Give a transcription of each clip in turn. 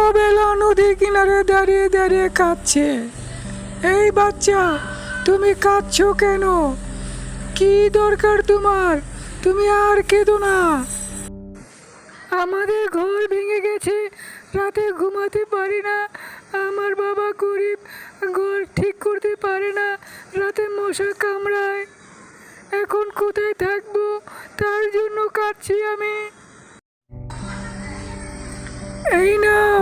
অবেলা নদী কিনারে দাঁড়িয়ে দাঁড়িয়ে কাঁদছে। এই বাচ্চা, তুমি কাঁদছো কেন? কি দরকার তোমার? তুমি আর কেঁদো না। আমাদের ঘর ভেঙে গেছে, রাতে ঘুমাতে পারি না। আমার বাবা গরিব, ঘর ঠিক করতে পারে না, রাতে মশা কামড়ায়। এখন কোথায় থাকবো, তার জন্য কাঁদছি আমি। এই নাও,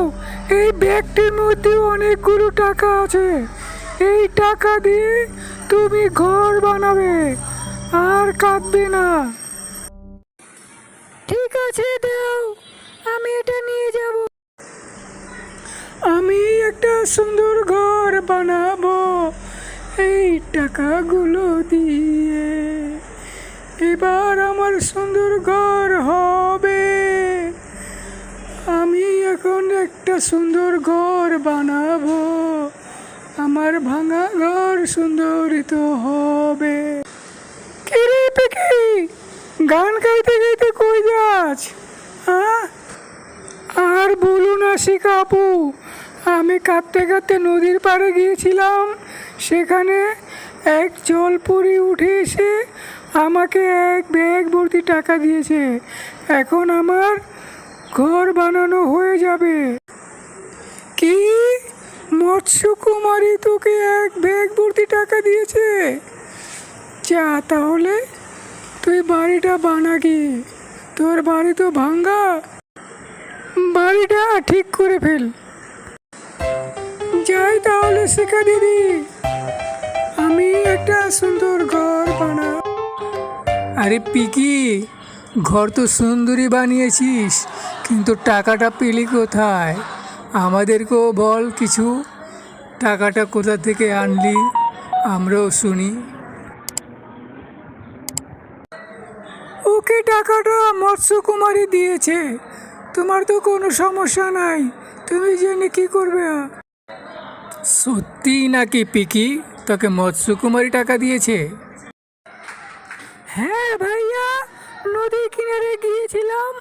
এই ব্যাগটির মধ্যে অনেকগুলো টাকা আছে। এই টাকা দিয়ে তুমি ঘর বানাবে, আর কাঁদবে না। ঠিক আছে, দাও, আমি এটা নিয়ে যাব। আমি একটা সুন্দর ঘর বানাবো এই টাকাগুলো দিয়ে। এবার আমার সুন্দর ঘর হবে। আমি এখন একটা সুন্দর ঘর বানাবো, আমার ভাঙা ঘর সুন্দরিত হবে। কিরে পিকি, গান গাইতে গাইতে কই যাস? আর বলো না শিখা আপু, আমি কাঁদতে কাঁদতে নদীর পাড়ে গিয়েছিলাম। সেখানে এক জলপরি উঠে এসে আমাকে এক ব্যাগ ভর্তি টাকা দিয়েছে। এখন আমার ঘর বানানো হয়ে যাবে। কি, মৎস্যকুমারী তোকে এক ব্যাগ ভর্তি টাকা দিয়েছে? যা তাহলে তুই বাড়িটা বানা গিয়ে, তোর বাড়ি তো ভাঙ্গা, বাড়িটা ঠিক করে ফেল। যাই তাহলে শিখা দিদি, আমি একটা সুন্দর ঘর বানা। আরে পিকি, ঘর তো সুন্দরই বানিয়েছিস, কিন্তু টাকাটা পেলি কোথায়? আমাদেরকেও বল কিছু, টাকাটা কোথা থেকে আনলি, আমরাও শুনি। ওকে টাকাটা মৎস্যকুমারী দিয়েছে, তোমার তো কোনো সমস্যা নাই, তুমি জেনে কি করবে? সত্যি নাকি পিকি, তোকে মৎস্যকুমারী টাকা দিয়েছে? হ্যাঁ ভাইয়া, নদী কিনারে গিয়েছিলাম,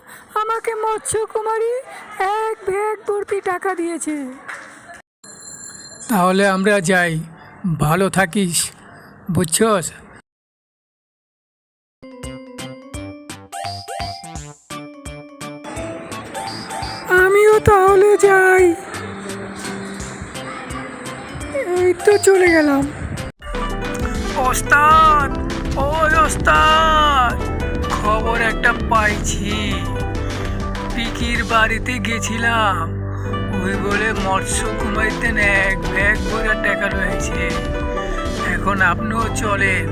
আমাকে মৎস্যকুমারী এক ব্যাগ ভর্তি টাকা দিয়েছে। তাহলে আমরা যাই, ভালো থাকিস, বুঝছস? আমিও তাহলে যাই, এই তো চলে গেলাম। ওস্তাদ, ওই ওস্তাদ, খবর একটা পাইছি। পিকির বাড়িতে গেছিলাম, ওই বলে মৎস্যকুমারীতে এক ব্যাগ ভরে টাকা রয়েছে। এখন আপনিও চলেন।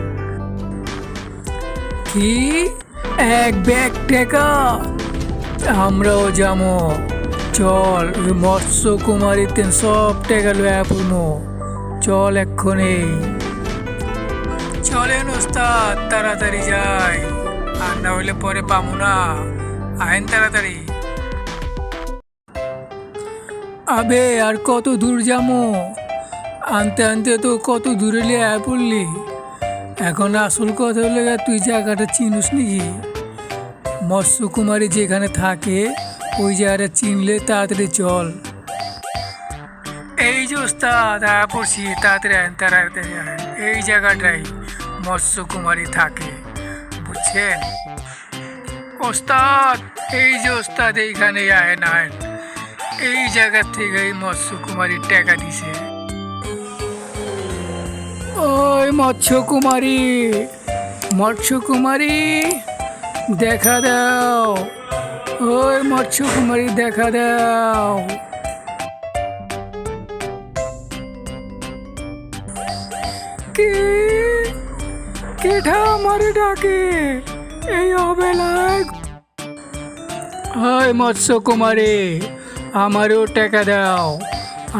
কি, এক ব্যাগ টাকা? আমরাও যাবো, চল। ওই মৎস্যকুমারীতে সব টাকা লয়া পড়বো, চল এক্ষুনি। চলেন ওস্তাদ, তাড়াতাড়ি যাই, আর না হইলে পরে পাবো না। আইন তাড়াতাড়ি। আবে আর কত দূর যাবো? আনতে আনতে তো কত দূরে লিয়ে পড়লি। এখন আসল কথা হলে, তুই জায়গাটা চিনিস নাকি? মৎস্যকুমারী যেখানে থাকে ওই জায়গাটা চিনলে তাড়াতাড়ি চল। এই যে ওস্তাদ, পড়ছি, তাড়াতাড়ি আইন, তাড়াতাড়ি আইন। এই জায়গাটাই মৎস্যকুমারী থাকে, বুঝছেন ওস্তাদ? এই যে ওস্তাদ, এইখানে আইন আইন, এই জায়গা থেকে এই মৎস্যকুমারী টাকা দিছে। ওই মৎস্যকুমারী, মৎস্যকুমারী দেখা দাও, ওই মৎস্যকুমারী দেখা দাও। কেঠা আমারে ডাকে এই অবেলায়? ওই মৎস্যকুমারী, আমারও টাকা দাও।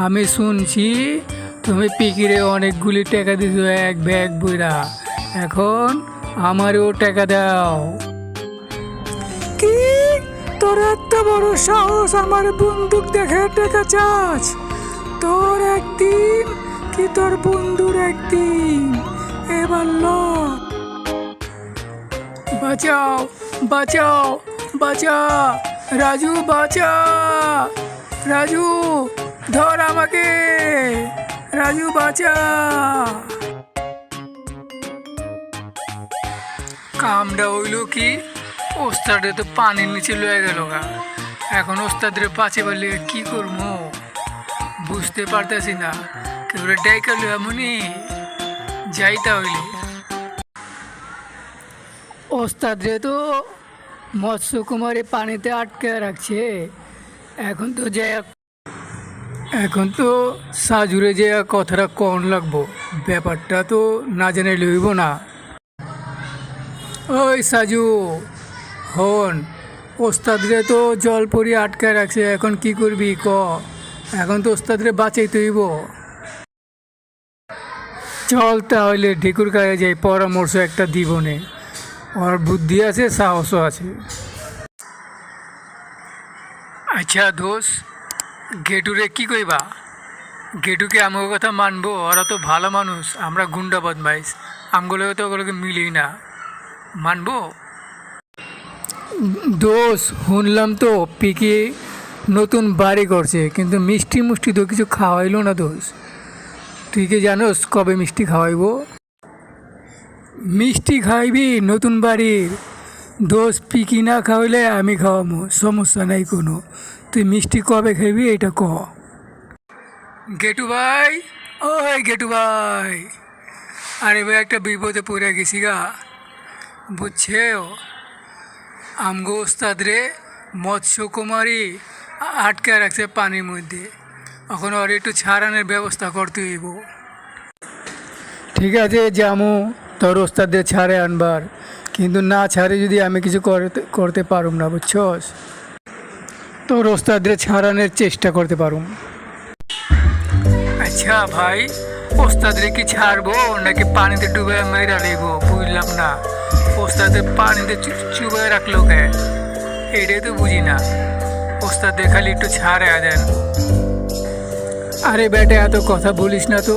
আমি শুনছি তুমি পিকিরে অনেকগুলি টাকা দিছো এক ব্যাগ বইরা, এখন আমারও টাকা দাও। কি, তোর এত বড় সাহস আমার বন্দুক দেখে টাকা চাস? তোর একদিন কি তোর বন্ধুর একদিন। এবার ল, বাঁচাও বাঁচাও বাঁচা, রাজু বাঁচা, রাজু, ধর আমাকে, রাজু বাঁচা। কামটা হইল কি, ওস্তাদে তো পানির নিচে লয়ে গেল গা। এখন ওস্তাদের পাচে বললে কি করবো বুঝতে পারতেছি না। কেউ ডাইকা লো এমনই যাইতা হইলে। ওস্তাদরে তো মৎস্য কুমারী পানিতে আটকে রাখছে। এখন তো সাজুরে যে কথাটা কন লাগবো, ব্যাপারটা তো না জেনে লইব না। ওই সাজু হন, ওস্তাদরে তো জল পরি আটকে রাখছে, এখন কি করবি ক? এখন তো ওস্তাদরে বাঁচাইতে হইব। চল তাহলে ঢেকুর গায়ে যাই, পরামর্শ একটা দিবনে। ওর বুদ্ধি আছে, সাহসও আছে। আচ্ছা দোষ, গেটুরে কি কইবা? গেটুকে আমার কথা মানবো? ওরা তো ভালো মানুষ, আমরা গুন্ডা বদমাইশ, আমগুলো তো ওগুলোকে মিলেই না। মানবো? দোষ, শুনলাম তো পিকে নতুন বাড়ি করছে, কিন্তু মিষ্টি মুষ্টি তো কিছু খাওয়াইলো না। দোষ, তুই কি জানোস কবে মিষ্টি খাওয়াইব? মিষ্টি খাইবি নতুন বাড়ির? দোষ, পিকি না খাওয়াইলে আমি খাওয়াবো, সমস্যা নাই কোনো। তুই মিষ্টি কবে খাইবি এটা ক। গেটু ভাই, ওই গেটু ভাই, আরে ভাই একটা বিপদে পড়ে গেছি গা, বুঝছে? আমগো ওস্তাদ রে মৎস্য কুমারী আটকে রাখছে পানির মধ্যে, এখন ওর একটু ছাড়ানোর ব্যবস্থা করতে হইব। ঠিক আছে জামু, তোর ওস্তাদের ছাড়ে আনবার, কিন্তু না ছাড়ে যদি আমি কিছু করতে পারুম না, বুঝছস? তোর ওস্তাদের ছাড়ানোর চেষ্টা করতে পারুম। আচ্ছা ভাই, ওস্তাদরে কি ছাড়বো নাকি পানিতে ডুবে মেরা লইব? বুঝলাম না, ওস্তাদের পানিতে চুবাই রাখলো কে, এটাই তো বুঝি না। ওস্তাদের খালি একটু ছাড়ে দেন। আরে বেটা, এত কথা বলিস না তো,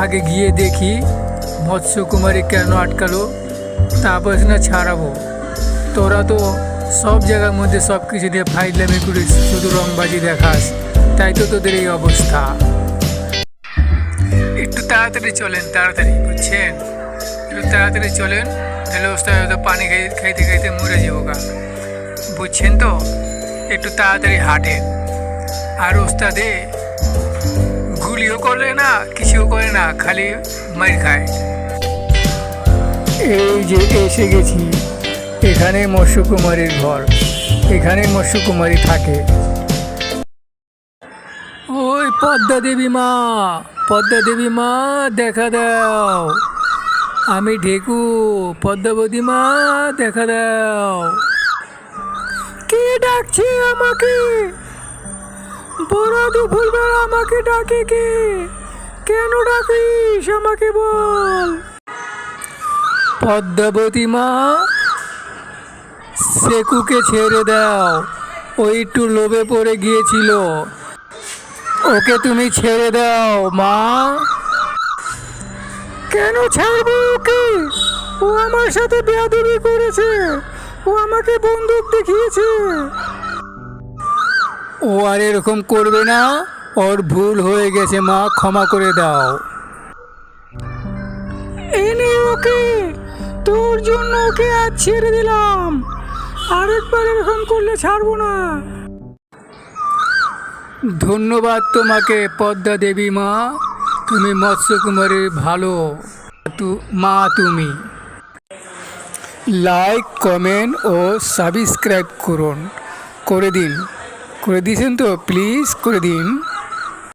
আগে গিয়ে দেখি মৎস্য কুমারী কেন আটকালো, তারপর না ছাড়াবো। তোরা তো সব জায়গার মধ্যে সব কিছু দিয়ে ফাইজলামি করিস, শুধু রংবাজি দেখাস, তাই তো তোদের এই অবস্থা। একটু তাড়াতাড়ি চলেন, তাড়াতাড়ি, বুঝছেন? একটু তাড়াতাড়ি চলেন, তাহলে ওস্তাদ পানি খাইতে খাইতে মরে যাবো গা, বুঝছেন তো? একটু তাড়াতাড়ি হাঁটেন। আর ওস্তাদে গুলিও করলে না, কিছুও করে না, খালি মার খায়। এই যে এসে গেছি, এখানে মৎস্য কুমারীর ঘর, এখানে মৎস্য কুমারী থাকে। ওই পদ্মা দেবী মা, পদ্মা দেবী মা দেখা দাও, আমি ঢেকু। পদ্মাবতী মা দেখা দাও। কে ডাকছে আমাকে? বড় দুপুরবেলা আমাকে ডাকে কে? কেন ডাকিস আমাকে বল। পদ্মাবতী মা, সেকুকে ছেড়ে দাও, ওই একটু লোভে পড়ে গিয়েছিল, ওকে তুমি ছেড়ে দাও মা। কেন ছাড়বো ওকে? ও আমার সাথে বেয়াদবি করেছে, ও আমাকে বন্দুক দেখিয়েছে। ও আর এরকম করবে না, ওর ভুল হয়ে গেছে মা, ক্ষমা করে দাও। এনে ওকে, তোর জন্য ওকে আজ ছেড়ে দিলাম, আরেকবার এরকম করলে ছাড়বো না। ধন্যবাদ তোমাকে পদ্মা দেবী মা, তুমি মৎস্য কুমারীর ভালো মা। তুমি লাইক, কমেন্ট ও সাবস্ক্রাইব করে দিন। করে দিয়েছেন তো? প্লিজ করে দিন।